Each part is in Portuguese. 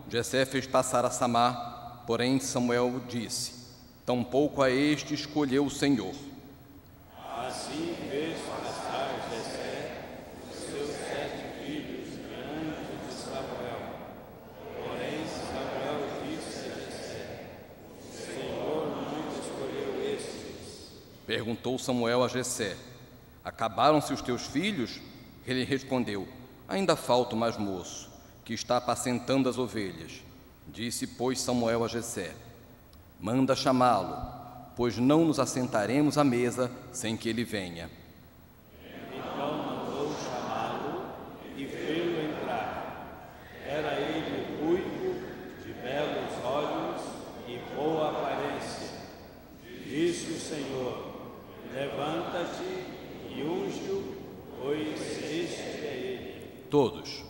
Jessé fez passar a Samar, porém Samuel disse: tampouco a este escolheu o Senhor. Assim fez passar Jessé seus 7 filhos diante de Samuel. Porém Samuel disse a Jessé: o Senhor não escolheu estes. Perguntou Samuel a Jessé: acabaram-se os teus filhos? Ele respondeu: ainda falta o mais moço, que está apacentando as ovelhas. Disse, pois, Samuel a Jessé: manda chamá-lo, pois não nos assentaremos à mesa sem que ele venha. Então mandou chamá-lo e fê-lo entrar. Era ele ruivo, de belos olhos e boa aparência. Disse o Senhor: levanta-te e unge-o, pois este é ele. Todos.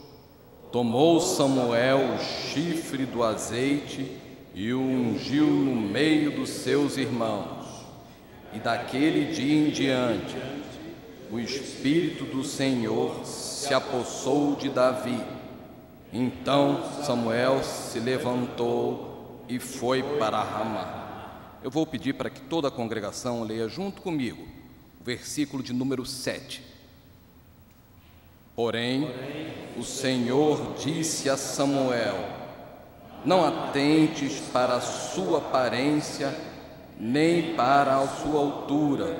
Tomou Samuel o chifre do azeite e o ungiu no meio dos seus irmãos. E daquele dia em diante, o Espírito do Senhor se apossou de Davi. Então Samuel se levantou e foi para Ramá. Eu vou pedir para que toda a congregação leia junto comigo o versículo de número 7. Porém, o Senhor disse a Samuel: não atentes para a sua aparência, nem para a sua altura,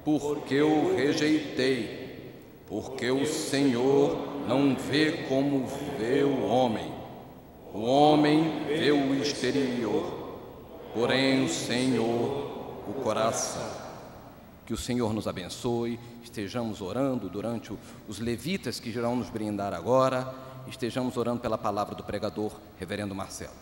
porque o rejeitei. Porque o Senhor não vê como vê o homem. O homem vê o exterior, porém o Senhor o coração. Que o Senhor nos abençoe, estejamos orando durante os levitas que irão nos brindar agora, estejamos orando pela palavra do pregador, reverendo Marcelo.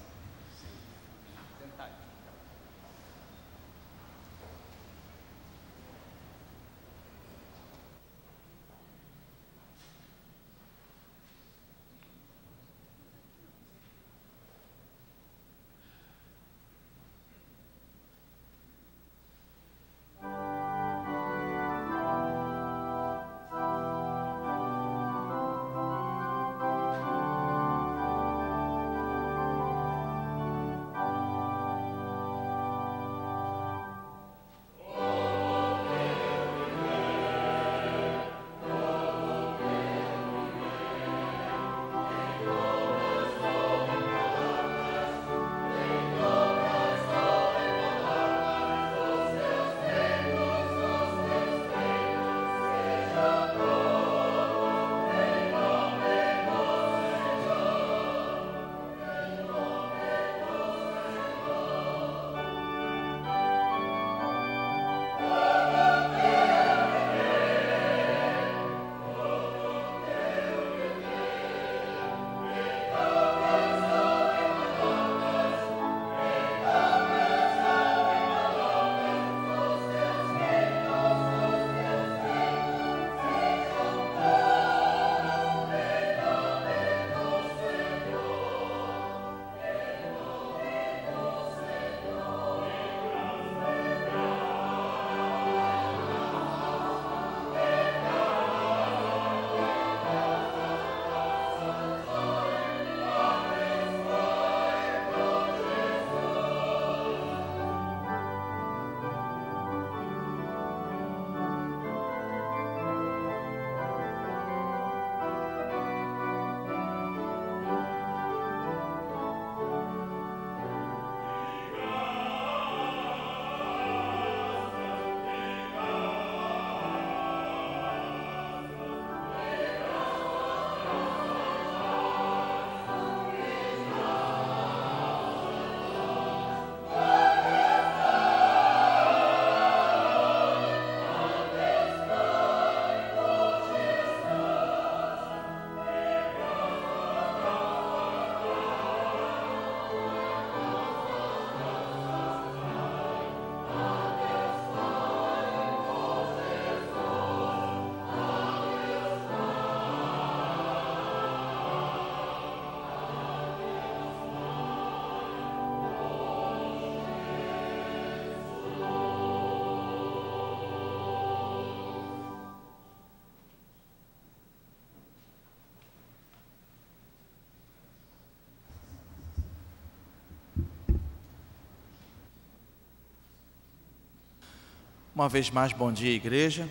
Uma vez mais, bom dia, igreja,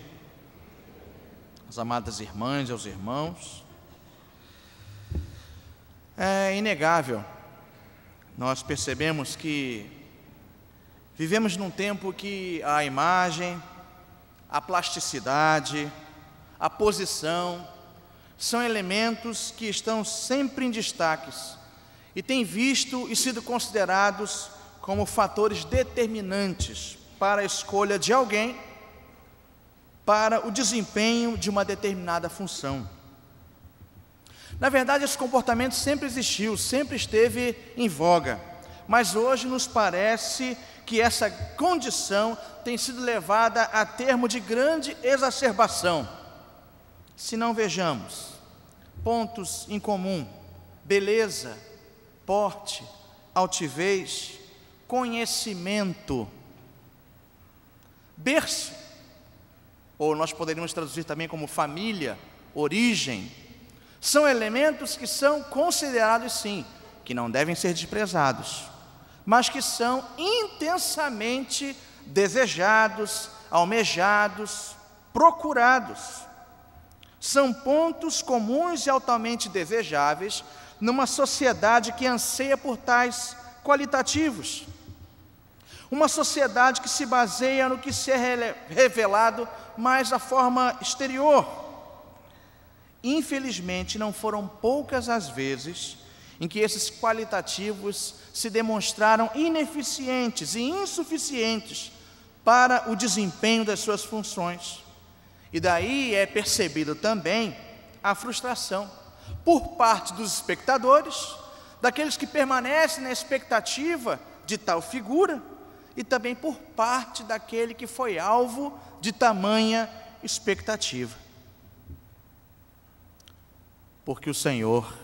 as amadas irmãs e aos irmãos. É inegável, nós percebemos que vivemos num tempo que a imagem, a plasticidade, a posição, são elementos que estão sempre em destaques e têm visto e sido considerados como fatores determinantes para a escolha de alguém para o desempenho de uma determinada função. Na verdade, esse comportamento sempre existiu, sempre esteve em voga, mas hoje nos parece que essa condição tem sido levada a termo de grande exacerbação. Se não vejamos pontos em comum: beleza, porte, altivez, conhecimento, berço, ou nós poderíamos traduzir também como família, origem, são elementos que são considerados, sim, que não devem ser desprezados, mas que são intensamente desejados, almejados, procurados. São pontos comuns e altamente desejáveis numa sociedade que anseia por tais qualitativos. Uma sociedade que se baseia no que se é revelado mais da forma exterior. Infelizmente, não foram poucas as vezes em que esses qualitativos se demonstraram ineficientes e insuficientes para o desempenho das suas funções. E daí é percebido também a frustração por parte dos espectadores, daqueles que permanecem na expectativa de tal figura, e também por parte daquele que foi alvo de tamanha expectativa. Porque o Senhor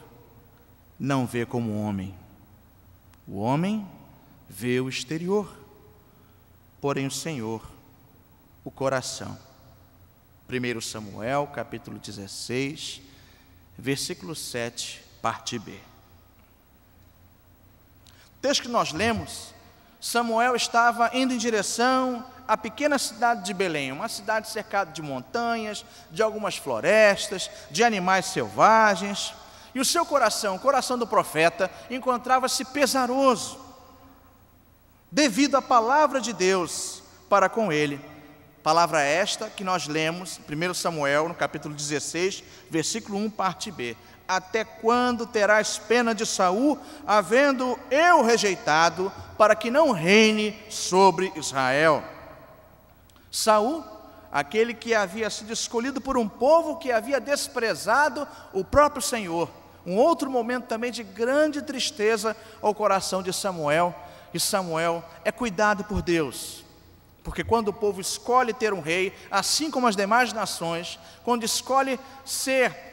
não vê como o homem vê o exterior, porém o Senhor, o coração. 1 Samuel, capítulo 16, versículo 7, parte B. O texto que nós lemos, Samuel estava indo em direção à pequena cidade de Belém, uma cidade cercada de montanhas, de algumas florestas, de animais selvagens, e o seu coração, o coração do profeta, encontrava-se pesaroso, devido à palavra de Deus para com ele. Palavra esta que nós lemos, 1 Samuel, no capítulo 16, versículo 1, parte B. Até quando terás pena de Saul, havendo eu rejeitado, para que não reine sobre Israel? Saul, aquele que havia sido escolhido por um povo que havia desprezado o próprio Senhor. Um outro momento também de grande tristeza ao coração de Samuel. E Samuel é cuidado por Deus, porque quando o povo escolhe ter um rei, assim como as demais nações, quando escolhe ser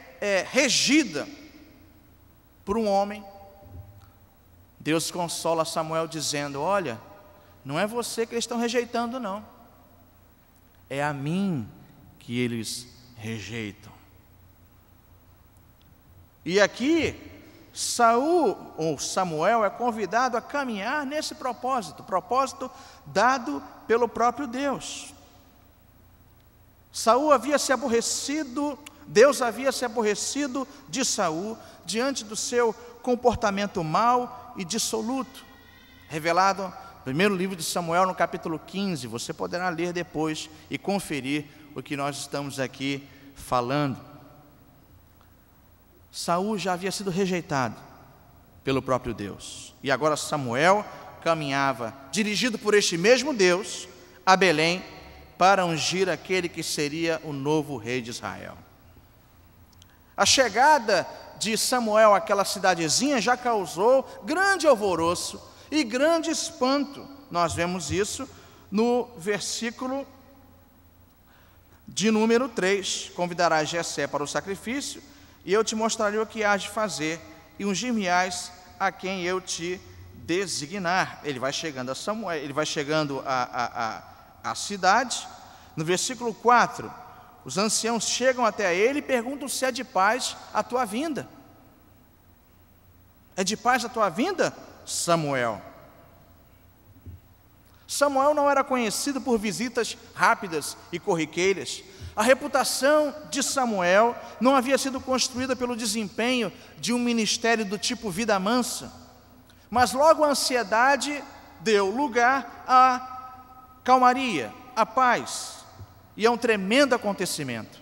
regida por um homem, Deus consola Samuel dizendo: olha, não é você que eles estão rejeitando, não, é a mim que eles rejeitam. E aqui Samuel é convidado a caminhar nesse propósito dado pelo próprio Deus. Saul havia se aborrecido, Deus havia se aborrecido de Saul diante do seu comportamento mau e dissoluto, revelado no primeiro livro de Samuel, no capítulo 15. Você poderá ler depois e conferir o que nós estamos aqui falando. Saul já havia sido rejeitado pelo próprio Deus, e agora Samuel caminhava, dirigido por este mesmo Deus, a Belém, para ungir aquele que seria o novo rei de Israel. A chegada de Samuel àquela cidadezinha já causou grande alvoroço e grande espanto. Nós vemos isso no versículo de número 3. Convidarás Jessé para o sacrifício, e eu te mostrarei o que hás de fazer, e ungir-me-ás a quem eu te designar. Ele vai chegando a Samuel, ele vai chegando à cidade. No versículo 4, os anciãos chegam até ele e perguntam se é de paz a tua vinda. É de paz a tua vinda, Samuel? Samuel não era conhecido por visitas rápidas e corriqueiras. A reputação de Samuel não havia sido construída pelo desempenho de um ministério do tipo vida mansa, mas logo a ansiedade deu lugar à calmaria, à paz, e a um tremendo acontecimento.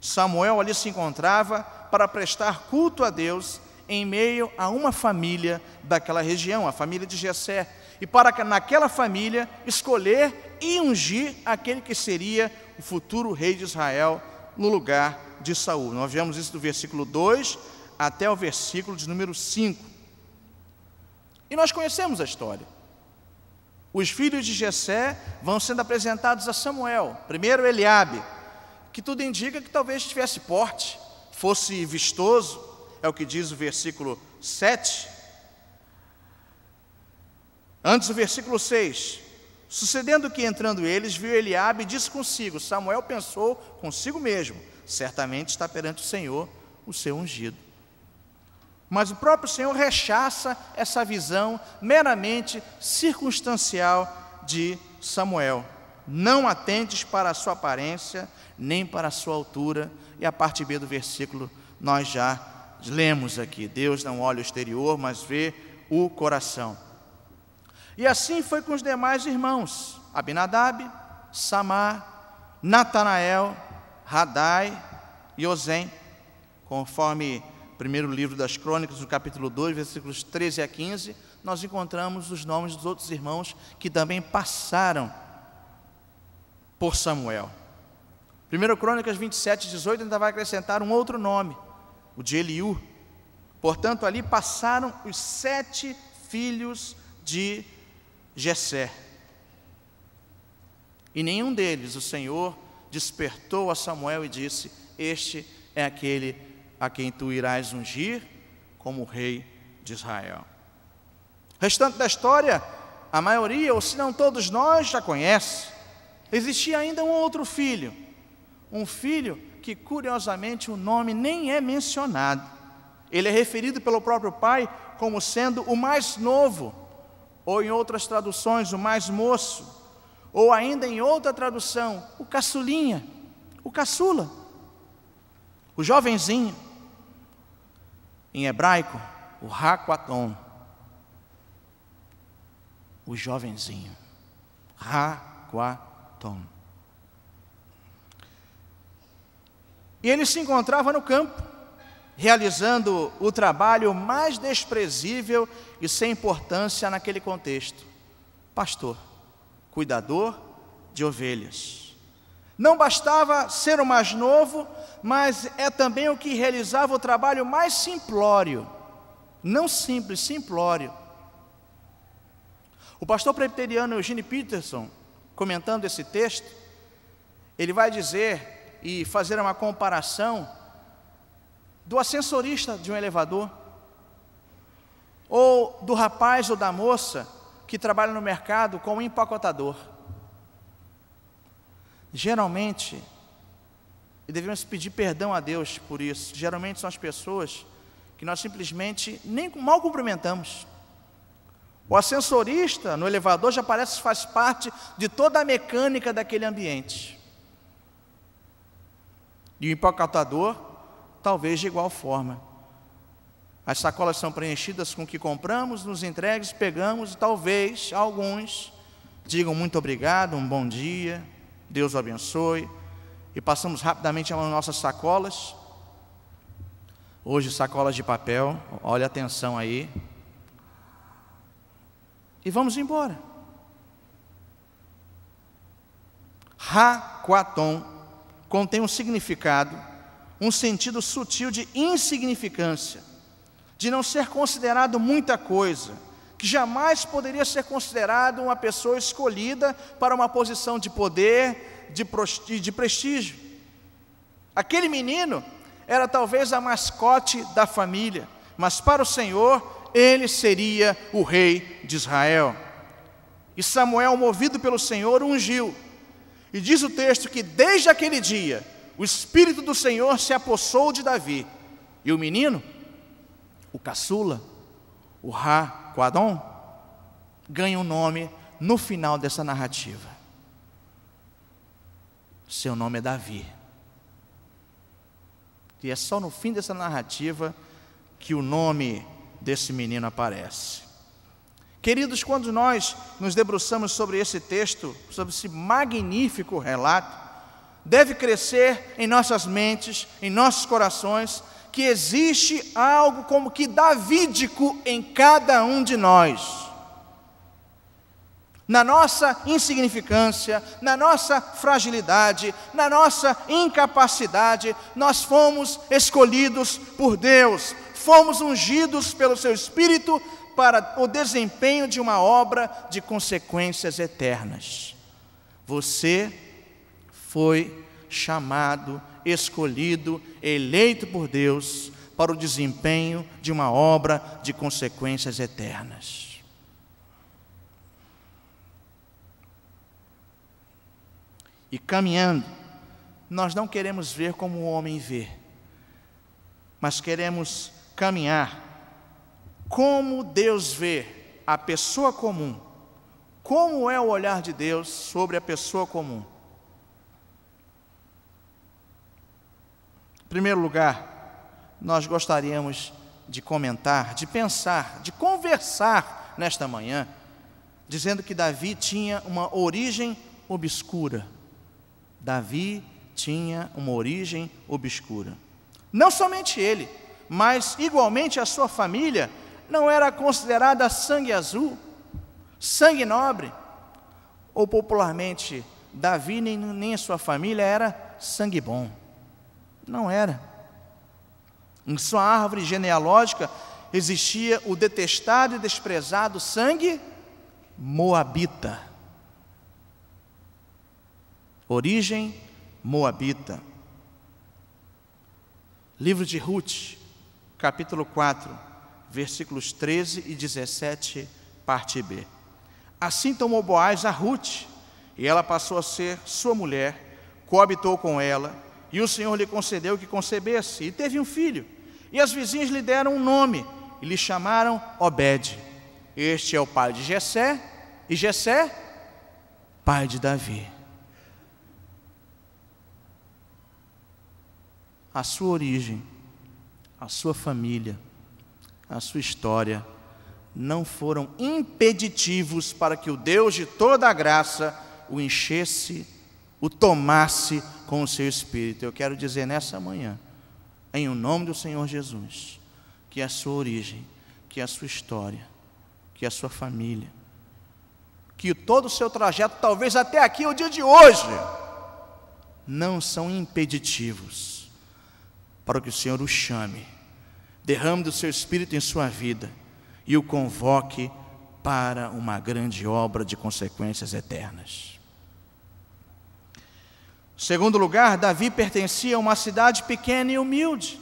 Samuel ali se encontrava para prestar culto a Deus em meio a uma família daquela região, a família de Jessé, e para naquela família escolher e ungir aquele que seria o futuro rei de Israel no lugar de Saul. Nós vemos isso do versículo 2 até o versículo de número 5. E nós conhecemos a história. Os filhos de Jessé vão sendo apresentados a Samuel. Primeiro Eliabe, que tudo indica que talvez tivesse porte, fosse vistoso, é o que diz o versículo 7. Antes do versículo 6, sucedendo que entrando eles, viu Eliabe e disse consigo, Samuel pensou consigo mesmo, certamente está perante o Senhor o seu ungido. Mas o próprio Senhor rechaça essa visão meramente circunstancial de Samuel. Não atentes para a sua aparência, nem para a sua altura. E a parte B do versículo nós já lemos aqui. Deus não olha o exterior, mas vê o coração. E assim foi com os demais irmãos, Abinadab, Samar, Natanael, Radai e Ozem, conforme o primeiro livro das Crônicas, no capítulo 2, versículos 13 a 15, nós encontramos os nomes dos outros irmãos que também passaram por Samuel. 1 Crônicas 27, 18 ainda vai acrescentar um outro nome, o de Eliú. Portanto, ali passaram os 7 filhos de Jessé. E nenhum deles o Senhor despertou a Samuel e disse, este é aquele a quem tu irás ungir como rei de Israel. O restante da história, a maioria, ou se não todos nós, já conhece. Existia ainda um outro filho, um filho que curiosamente o nome nem é mencionado. Ele é referido pelo próprio pai como sendo o mais novo, ou em outras traduções, o mais moço, ou ainda em outra tradução, o caçulinha, o caçula, o jovenzinho. Em hebraico, o Raquaton, o jovenzinho, Raquaton. E ele se encontrava no campo, realizando o trabalho mais desprezível e sem importância naquele contexto: pastor, cuidador de ovelhas. Não bastava ser o mais novo, mas é também o que realizava o trabalho mais simplório, não simples, simplório. O pastor presbiteriano Eugene Peterson, comentando esse texto, ele vai dizer e fazer uma comparação do ascensorista de um elevador, ou do rapaz ou da moça que trabalha no mercado como empacotador. Geralmente, e devemos pedir perdão a Deus por isso, geralmente são as pessoas que nós simplesmente nem mal cumprimentamos. O ascensorista no elevador já parece que faz parte de toda a mecânica daquele ambiente. E o empacotador, talvez de igual forma. As sacolas são preenchidas com o que compramos, nos entregues, pegamos, e talvez alguns digam muito obrigado, um bom dia, Deus o abençoe, e passamos rapidamente as nossas sacolas. Hoje sacolas de papel, olha atenção aí, e vamos embora. Raquaton contém um significado, um sentido sutil de insignificância, de não ser considerado muita coisa, que jamais poderia ser considerado uma pessoa escolhida para uma posição de poder, de prestígio. Aquele menino era talvez a mascote da família, mas para o Senhor, ele seria o rei de Israel. E Samuel, movido pelo Senhor, ungiu. E diz o texto que desde aquele dia, o Espírito do Senhor se apossou de Davi. E o menino, o caçula, o Raquaton, ganha um nome no final dessa narrativa. Seu nome é Davi. E é só no fim dessa narrativa que o nome desse menino aparece. Queridos, quando nós nos debruçamos sobre esse texto, sobre esse magnífico relato, deve crescer em nossas mentes, em nossos corações, que existe algo como que davídico em cada um de nós. Na nossa insignificância, na nossa fragilidade, na nossa incapacidade, nós fomos escolhidos por Deus, fomos ungidos pelo seu Espírito para o desempenho de uma obra de consequências eternas. Você foi chamado, escolhido, eleito por Deus para o desempenho de uma obra de consequências eternas. E caminhando, nós não queremos ver como o homem vê, mas queremos caminhar como Deus vê a pessoa comum. Como é o olhar de Deus sobre a pessoa comum? Em primeiro lugar, nós gostaríamos de comentar, de pensar, de conversar nesta manhã, dizendo que Davi tinha uma origem obscura. Davi tinha uma origem obscura. Não somente ele, mas igualmente a sua família não era considerada sangue azul, sangue nobre, ou popularmente, Davi nem a sua família era sangue bom. Não era. Em sua árvore genealógica existia o detestado e desprezado sangue moabita. Origem moabita. Livro de Ruth, capítulo 4, versículos 13 e 17, parte B. Assim tomou Boaz a Ruth, e ela passou a ser sua mulher, coabitou com ela, e o Senhor lhe concedeu que concebesse, e teve um filho. E as vizinhas lhe deram um nome, e lhe chamaram Obed. Este é o pai de Jessé, e Jessé, pai de Davi. A sua origem, a sua família, a sua história não foram impeditivos para que o Deus de toda a graça o enchesse, o tomasse com o seu Espírito. Eu quero dizer nessa manhã, em o nome do Senhor Jesus, que a sua origem, que a sua história, que a sua família, que todo o seu trajeto, talvez até aqui, o dia de hoje, não são impeditivos para que o Senhor o chame, derrame do seu Espírito em sua vida e o convoque para uma grande obra de consequências eternas. Em segundo lugar, Davi pertencia a uma cidade pequena e humilde.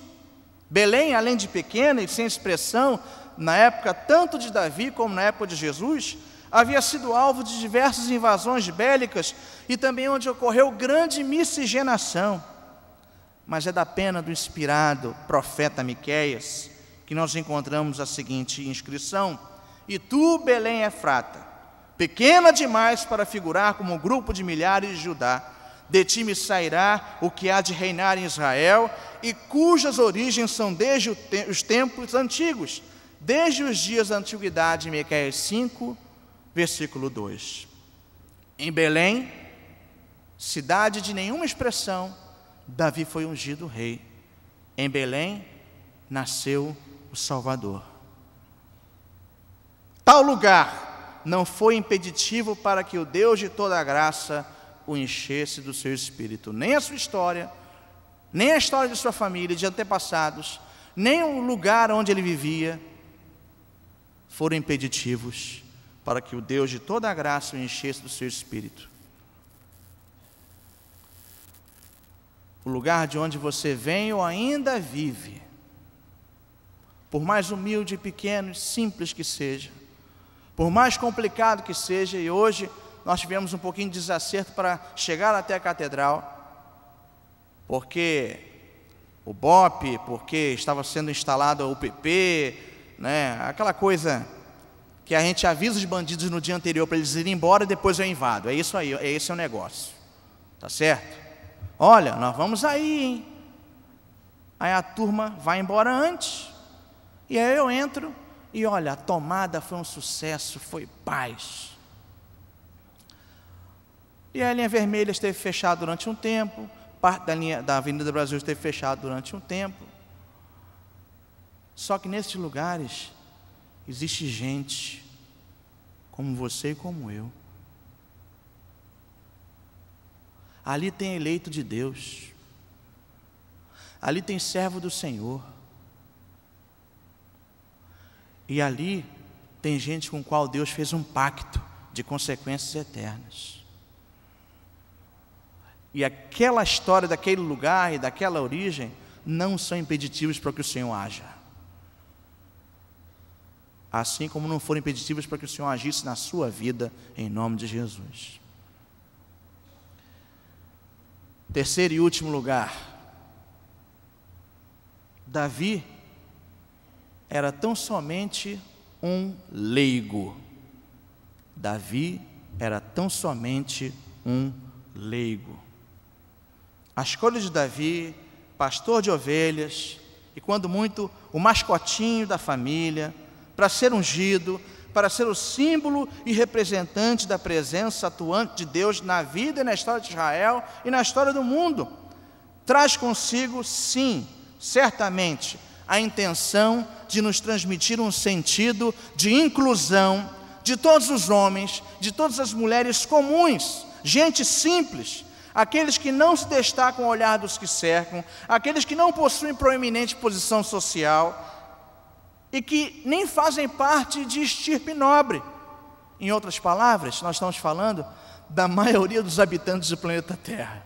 Belém, além de pequena e sem expressão, na época tanto de Davi como na época de Jesus, havia sido alvo de diversas invasões bélicas e também onde ocorreu grande miscigenação. Mas é da pena do inspirado profeta Miqueias que nós encontramos a seguinte inscrição: E tu, Belém Efrata, pequena demais para figurar como um grupo de milhares de Judá, de ti me sairá o que há de reinar em Israel, e cujas origens são desde os tempos antigos, desde os dias da antiguidade. Miqueias 5, versículo 2. Em Belém, cidade de nenhuma expressão, Davi foi ungido rei. Em Belém nasceu o Salvador. Tal lugar não foi impeditivo para que o Deus de toda a graça o enchesse do seu Espírito. Nem a sua história, nem a história de sua família, de antepassados, nem o lugar onde ele vivia foram impeditivos para que o Deus de toda a graça o enchesse do seu Espírito. O lugar de onde você vem ou ainda vive, por mais humilde, pequeno e simples que seja, por mais complicado que seja, e hoje nós tivemos um pouquinho de desacerto para chegar até a catedral, porque o BOP, porque estava sendo instalado a UPP, né, aquela coisa que a gente avisa os bandidos no dia anterior para eles irem embora e depois eu invado. É isso aí, esse é o negócio. Tá certo? Olha, nós vamos aí, hein? Aí a turma vai embora antes. E aí eu entro e olha, a tomada foi um sucesso, foi paz. E a linha vermelha esteve fechada durante um tempo, parte da Avenida Brasil esteve fechada durante um tempo. Só que nesses lugares existe gente como você e como eu. Ali tem eleito de Deus. Ali tem servo do Senhor. E ali tem gente com qual Deus fez um pacto de consequências eternas. E aquela história daquele lugar e daquela origem não são impeditivos para que o Senhor haja. Assim como não foram impeditivos para que o Senhor agisse na sua vida, em nome de Jesus. Terceiro e último lugar, Davi era tão somente um leigo. Davi era tão somente um leigo. A escolha de Davi, pastor de ovelhas, e quando muito, o mascotinho da família, para ser ungido, para ser o símbolo e representante da presença atuante de Deus na vida e na história de Israel e na história do mundo, traz consigo, sim, certamente, a intenção de nos transmitir um sentido de inclusão de todos os homens, de todas as mulheres comuns, gente simples, aqueles que não se destacam ao olhar dos que cercam, aqueles que não possuem proeminente posição social e que nem fazem parte de estirpe nobre. Em outras palavras, nós estamos falando da maioria dos habitantes do planeta Terra.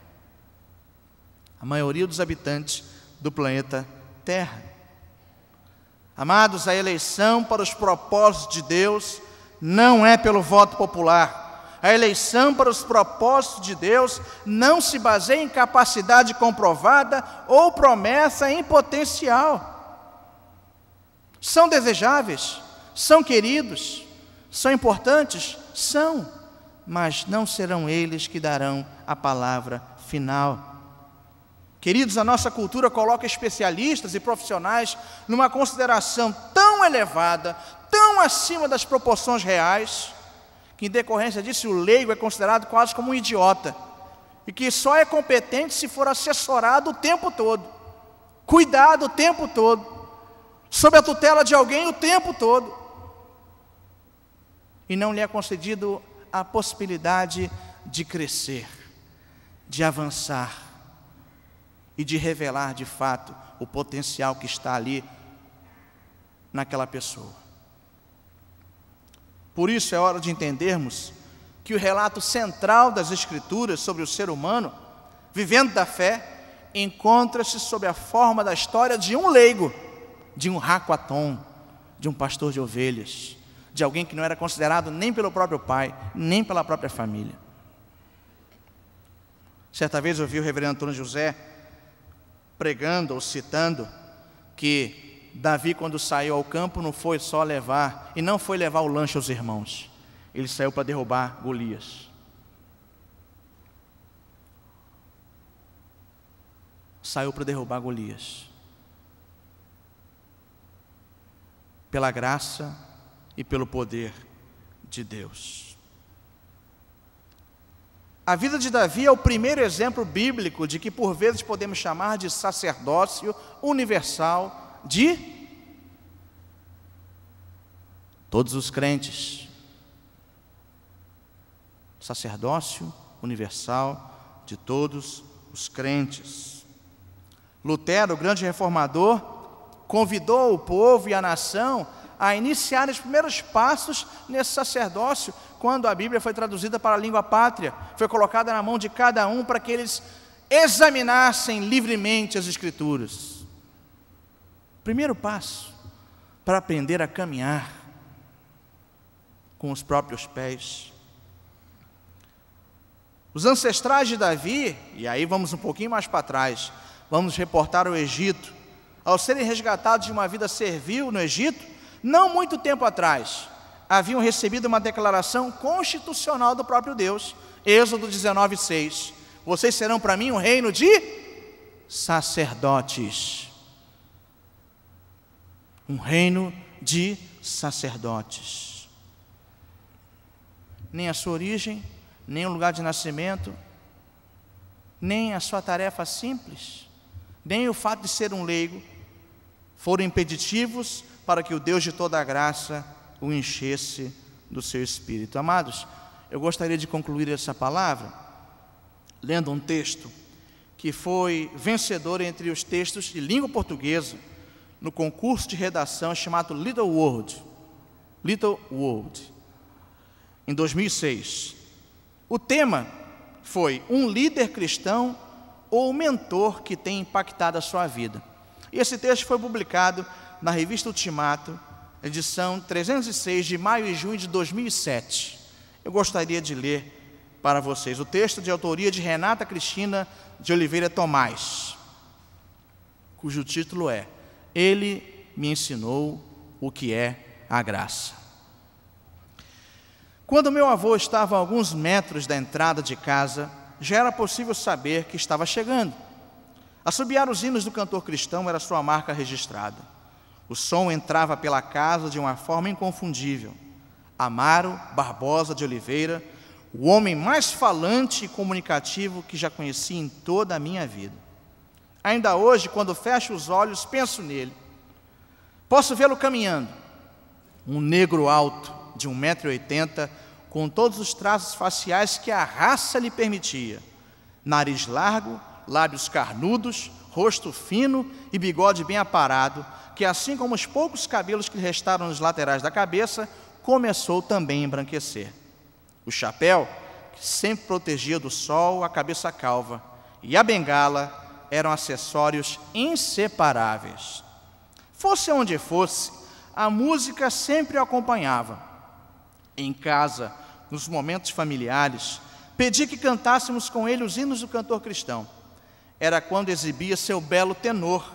A maioria dos habitantes do planeta Terra. Amados, a eleição para os propósitos de Deus não é pelo voto popular. A eleição para os propósitos de Deus não se baseia em capacidade comprovada ou promessa em potencial. São desejáveis, são queridos, são importantes? São, mas não serão eles que darão a palavra final. Queridos, a nossa cultura coloca especialistas e profissionais numa consideração tão elevada, tão acima das proporções reais, que em decorrência disso o leigo é considerado quase como um idiota, e que só é competente se for assessorado o tempo todo, cuidado o tempo todo, sob a tutela de alguém o tempo todo, e não lhe é concedido a possibilidade de crescer, de avançar e de revelar de fato o potencial que está ali naquela pessoa. Por isso é hora de entendermos que o relato central das Escrituras sobre o ser humano, vivendo da fé, encontra-se sob a forma da história de um leigo, de um raquatom, de um pastor de ovelhas, de alguém que não era considerado nem pelo próprio pai, nem pela própria família. Certa vez eu vi o reverendo Antônio José pregando ou citando que Davi, quando saiu ao campo, não foi só levar, e não foi levar o lanche aos irmãos, ele saiu para derrubar Golias. Saiu para derrubar Golias. Pela graça e pelo poder de Deus. A vida de Davi é o primeiro exemplo bíblico de que por vezes podemos chamar de sacerdócio universal de todos os crentes. Sacerdócio universal de todos os crentes. Lutero, o grande reformador, convidou o povo e a nação a iniciar os primeiros passos nesse sacerdócio, quando a Bíblia foi traduzida para a língua pátria, foi colocada na mão de cada um para que eles examinassem livremente as Escrituras. Primeiro passo para aprender a caminhar com os próprios pés. Os ancestrais de Davi, e aí vamos um pouquinho mais para trás, vamos reportar o Egito, ao serem resgatados de uma vida servil no Egito, não muito tempo atrás, haviam recebido uma declaração constitucional do próprio Deus. Êxodo 19:6. Vocês serão para mim um reino de sacerdotes. Um reino de sacerdotes. Nem a sua origem, nem o lugar de nascimento, nem a sua tarefa simples, nem o fato de ser um leigo foram impeditivos para que o Deus de toda a graça o enchesse do seu espírito. Amados, eu gostaria de concluir essa palavra lendo um texto que foi vencedor entre os textos de língua portuguesa no concurso de redação chamado Little World, em 2006. O tema foi um líder cristão ou mentor que tem impactado a sua vida. E esse texto foi publicado na revista Ultimato, edição 306 de maio e junho de 2007. Eu gostaria de ler para vocês o texto de autoria de Renata Cristina de Oliveira Tomás, cujo título é Ele me ensinou o que é a graça. Quando meu avô estava a alguns metros da entrada de casa, já era possível saber que estava chegando. Assobiar os hinos do cantor cristão era sua marca registrada. O som entrava pela casa de uma forma inconfundível. Amaro Barbosa de Oliveira, o homem mais falante e comunicativo que já conheci em toda a minha vida. Ainda hoje, quando fecho os olhos, penso nele. Posso vê-lo caminhando. Um negro alto, de 1,80 m, com todos os traços faciais que a raça lhe permitia. Nariz largo, lábios carnudos, rosto fino e bigode bem aparado, que assim como os poucos cabelos que lhe restaram nos laterais da cabeça, começou também a embranquecer. O chapéu, que sempre protegia do sol a cabeça calva, e a bengala eram acessórios inseparáveis. Fosse onde fosse, a música sempre o acompanhava. Em casa, nos momentos familiares, pedi que cantássemos com ele os hinos do cantor cristão. Era quando exibia seu belo tenor.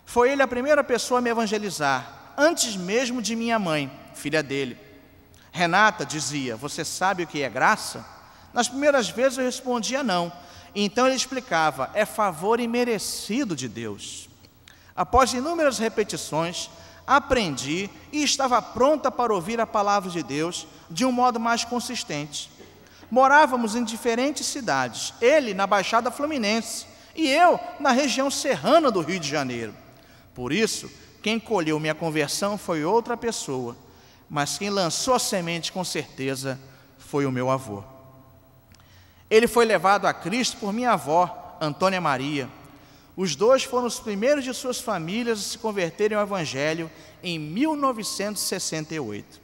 Foi ele a primeira pessoa a me evangelizar, antes mesmo de minha mãe, filha dele. Renata dizia, você sabe o que é graça? Nas primeiras vezes eu respondia não. Então ele explicava, é favor imerecido de Deus. Após inúmeras repetições, aprendi e estava pronta para ouvir a palavra de Deus de um modo mais consistente. Morávamos em diferentes cidades, ele na Baixada Fluminense e eu na região serrana do Rio de Janeiro. Por isso, quem colheu minha conversão foi outra pessoa, mas quem lançou a semente com certeza foi o meu avô. Ele foi levado a Cristo por minha avó, Antônia Maria. Os dois foram os primeiros de suas famílias a se converterem ao Evangelho em 1968.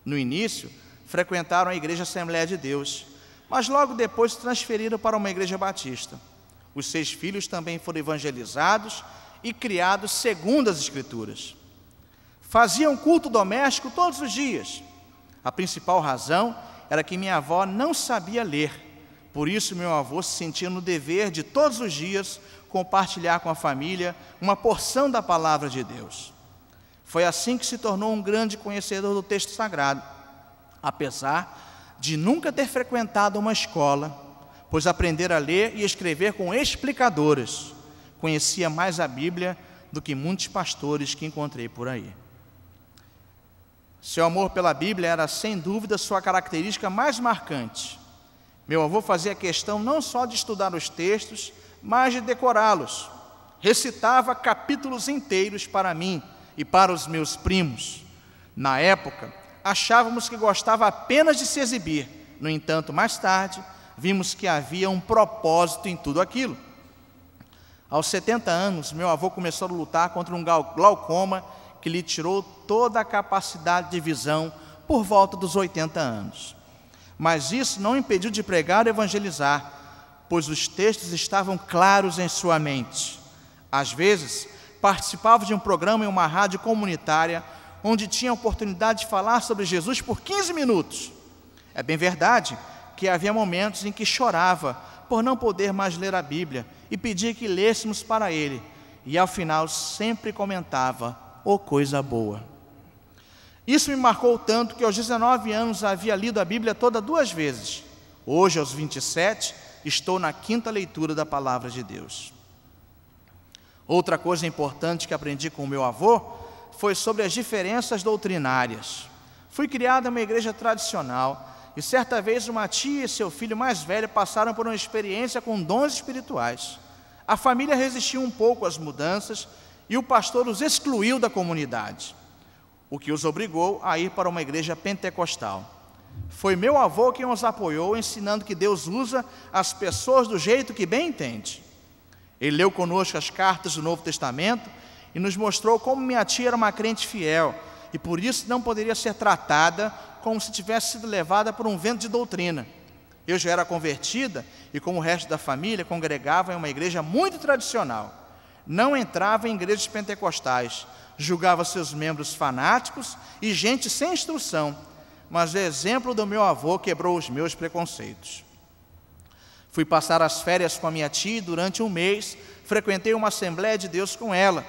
No início, frequentaram a Igreja Assembleia de Deus, mas logo depois se transferiram para uma igreja batista. Os 6 filhos também foram evangelizados e criados segundo as Escrituras. Faziam culto doméstico todos os dias. A principal razão era que minha avó não sabia ler. Por isso, meu avô se sentia no dever de todos os dias compartilhar com a família uma porção da palavra de Deus. Foi assim que se tornou um grande conhecedor do texto sagrado, apesar de nunca ter frequentado uma escola, pois aprendera a ler e escrever com explicadoras. Conhecia mais a Bíblia do que muitos pastores que encontrei por aí. Seu amor pela Bíblia era, sem dúvida, sua característica mais marcante. Meu avô fazia questão não só de estudar os textos, mas de decorá-los. Recitava capítulos inteiros para mim e para os meus primos. Na época, achávamos que gostava apenas de se exibir. No entanto, mais tarde, vimos que havia um propósito em tudo aquilo. Aos 70 anos, meu avô começou a lutar contra um glaucoma que lhe tirou toda a capacidade de visão por volta dos 80 anos. Mas isso não impediu de pregar e evangelizar, pois os textos estavam claros em sua mente. Às vezes, participava de um programa em uma rádio comunitária, onde tinha a oportunidade de falar sobre Jesus por 15 minutos. É bem verdade que havia momentos em que chorava por não poder mais ler a Bíblia e pedia que lêssemos para ele, e ao final sempre comentava, "Oh, coisa boa". Isso me marcou tanto que aos 19 anos havia lido a Bíblia toda 2 vezes. Hoje, aos 27, estou na 5ª leitura da Palavra de Deus. Outra coisa importante que aprendi com o meu avô foi sobre as diferenças doutrinárias. Fui criado em uma igreja tradicional e certa vez uma tia e seu filho mais velho passaram por uma experiência com dons espirituais. A família resistiu um pouco às mudanças e o pastor os excluiu da comunidade, o que os obrigou a ir para uma igreja pentecostal. Foi meu avô quem os apoiou, ensinando que Deus usa as pessoas do jeito que bem entende. Ele leu conosco as cartas do Novo Testamento e nos mostrou como minha tia era uma crente fiel e por isso não poderia ser tratada como se tivesse sido levada por um vento de doutrina. Eu já era convertida e, como o resto da família, congregava em uma igreja muito tradicional. Não entrava em igrejas pentecostais, julgava seus membros fanáticos e gente sem instrução, mas o exemplo do meu avô quebrou os meus preconceitos. Fui passar as férias com a minha tia e durante um mês frequentei uma Assembleia de Deus com ela.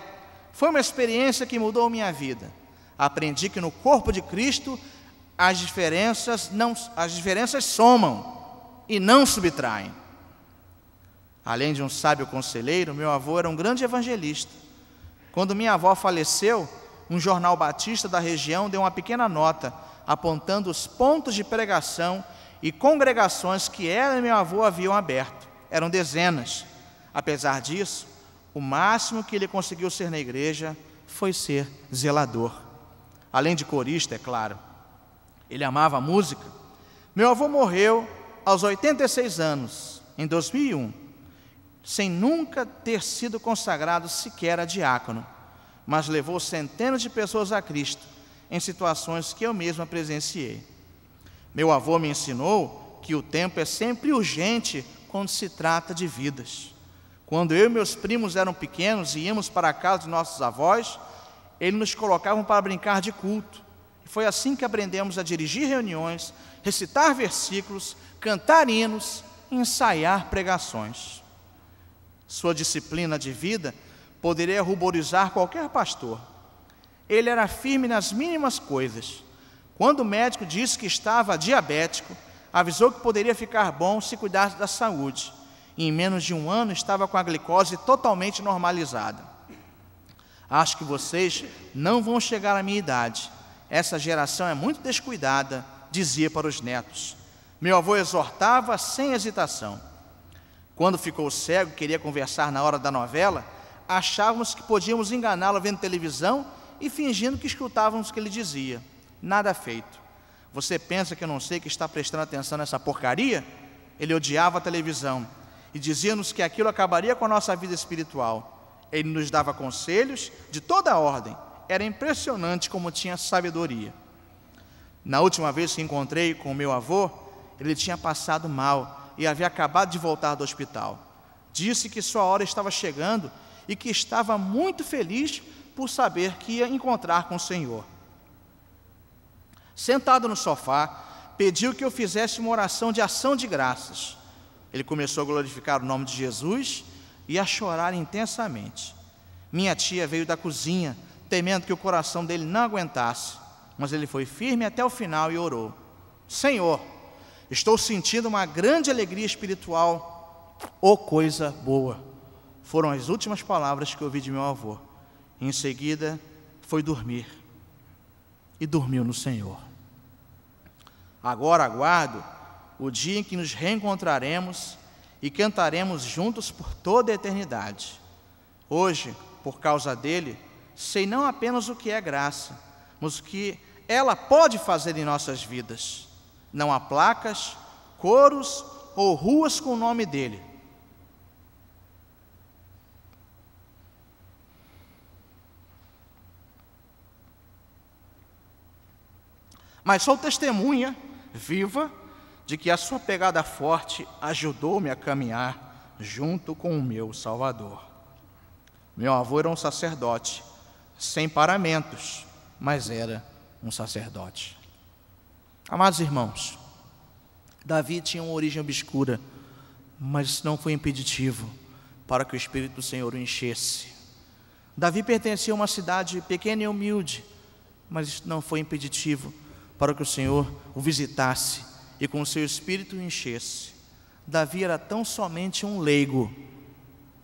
Foi uma experiência que mudou minha vida. Aprendi que no corpo de Cristo as diferenças somam e não subtraem. Além de um sábio conselheiro, meu avô era um grande evangelista. Quando minha avó faleceu, um jornal batista da região deu uma pequena nota apontando os pontos de pregação e congregações que ela e meu avô haviam aberto. Eram dezenas. Apesar disso, o máximo que ele conseguiu ser na igreja foi ser zelador. Além de corista, é claro. Ele amava a música. Meu avô morreu aos 86 anos, em 2001, sem nunca ter sido consagrado sequer a diácono, mas levou centenas de pessoas a Cristo em situações que eu mesma presenciei. Meu avô me ensinou que o tempo é sempre urgente quando se trata de vidas. Quando eu e meus primos eram pequenos e íamos para a casa de nossos avós, eles nos colocavam para brincar de culto. E foi assim que aprendemos a dirigir reuniões, recitar versículos, cantar hinos e ensaiar pregações. Sua disciplina de vida poderia ruborizar qualquer pastor. Ele era firme nas mínimas coisas. Quando o médico disse que estava diabético, avisou que poderia ficar bom se cuidasse da saúde. E em menos de um ano estava com a glicose totalmente normalizada. Acho que vocês não vão chegar à minha idade. Essa geração é muito descuidada, dizia para os netos. Meu avô exortava sem hesitação. Quando ficou cego e queria conversar na hora da novela, achávamos que podíamos enganá-lo vendo televisão e fingindo que escutávamos o que ele dizia. Nada feito. Você pensa que eu não sei que está prestando atenção nessa porcaria? Ele odiava a televisão e dizia-nos que aquilo acabaria com a nossa vida espiritual. Ele nos dava conselhos de toda a ordem. Era impressionante como tinha sabedoria. Na última vez que encontrei com o meu avô, ele tinha passado mal e havia acabado de voltar do hospital. Disse que sua hora estava chegando e que estava muito feliz por saber que ia encontrar com o Senhor. Sentado no sofá, pediu que eu fizesse uma oração de ação de graças. Ele começou a glorificar o nome de Jesus e a chorar intensamente. Minha tia veio da cozinha, temendo que o coração dele não aguentasse, mas ele foi firme até o final e orou. Senhor, estou sentindo uma grande alegria espiritual. Oh, coisa boa! Foram as últimas palavras que eu ouvi de meu avô. Em seguida, foi dormir. E dormiu no Senhor. Agora aguardo o dia em que nos reencontraremos e cantaremos juntos por toda a eternidade. Hoje, por causa dele, sei não apenas o que é graça, mas o que ela pode fazer em nossas vidas. Não há placas, coros ou ruas com o nome dele. Mas sou testemunha viva de que a sua pegada forte ajudou-me a caminhar junto com o meu Salvador. Meu avô era um sacerdote, sem paramentos, mas era um sacerdote. Amados irmãos, Davi tinha uma origem obscura, mas isso não foi impeditivo para que o Espírito do Senhor o enchesse. Davi pertencia a uma cidade pequena e humilde, Mas isso não foi impeditivo para que o Senhor o visitasse e com o seu espírito o enchesse. Davi era tão somente um leigo,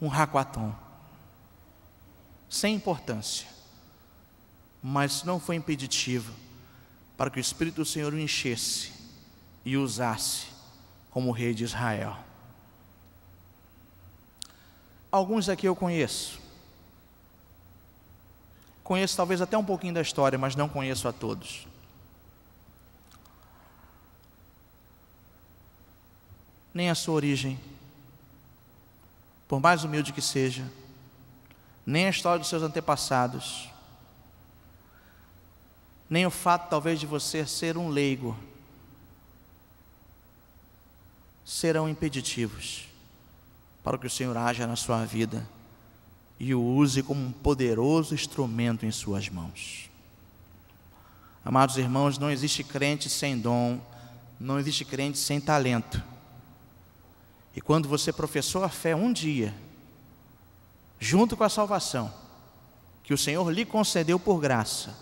um raquatom, sem importância, mas não foi impeditivo para que o Espírito do Senhor o enchesse e o usasse como rei de Israel. Alguns aqui eu conheço talvez até um pouquinho da história, mas não conheço a todos. Nem a sua origem, por mais humilde que seja, nem a história dos seus antepassados, nem o fato talvez de você ser um leigo, serão impeditivos para que o Senhor haja na sua vida e o use como um poderoso instrumento em suas mãos. Amados irmãos, não existe crente sem dom, não existe crente sem talento. E quando você professou a fé um dia, junto com a salvação, que o Senhor lhe concedeu por graça,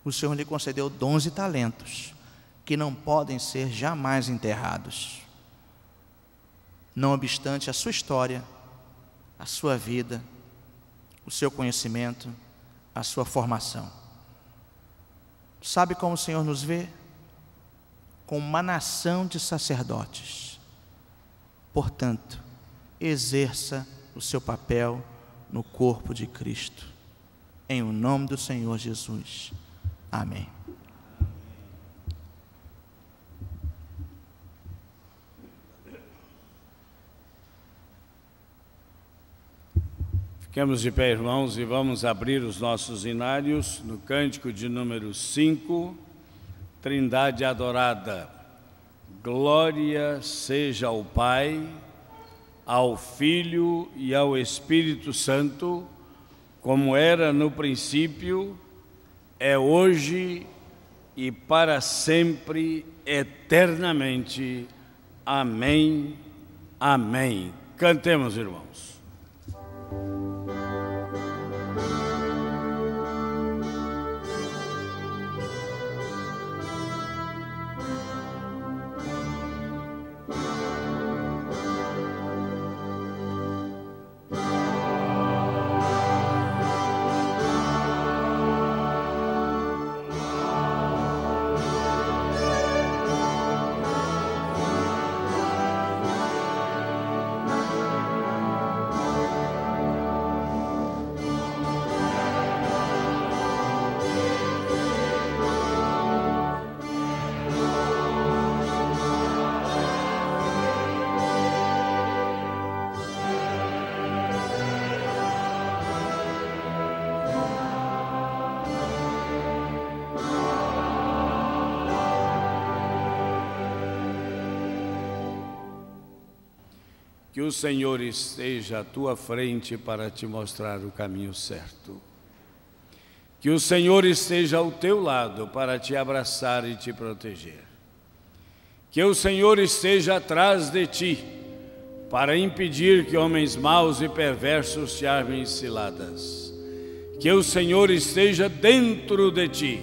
o Senhor lhe concedeu dons e talentos, que não podem ser jamais enterrados. Não obstante a sua história, a sua vida, o seu conhecimento, a sua formação. Sabe como o Senhor nos vê? Com uma nação de sacerdotes. Portanto, exerça o seu papel no corpo de Cristo. Em o nome do Senhor Jesus. Amém. Fiquemos de pé, irmãos, e vamos abrir os nossos inários no cântico de número 5, Trindade adorada. Glória seja ao Pai, ao Filho e ao Espírito Santo, como era no princípio, é hoje e para sempre, eternamente. Amém. Amém. Cantemos, irmãos. Que o Senhor esteja à tua frente para te mostrar o caminho certo. Que o Senhor esteja ao teu lado para te abraçar e te proteger. Que o Senhor esteja atrás de ti para impedir que homens maus e perversos te armem ciladas. Que o Senhor esteja dentro de ti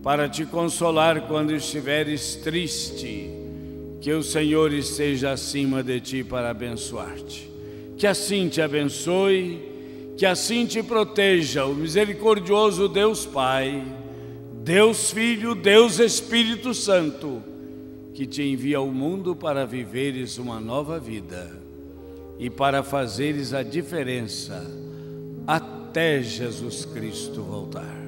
para te consolar quando estiveres triste. Que o Senhor esteja acima de ti para abençoar-te. Que assim te abençoe, que assim te proteja o misericordioso Deus Pai, Deus Filho, Deus Espírito Santo, que te envia ao mundo para viveres uma nova vida e para fazeres a diferença até Jesus Cristo voltar.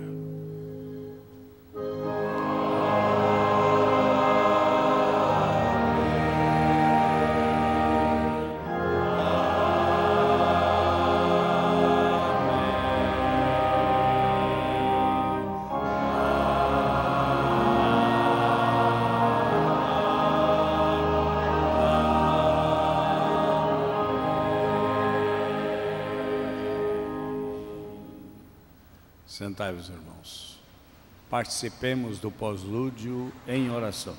Sentai-vos, irmãos. Participemos do pós-lúdio em oração.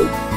Amém.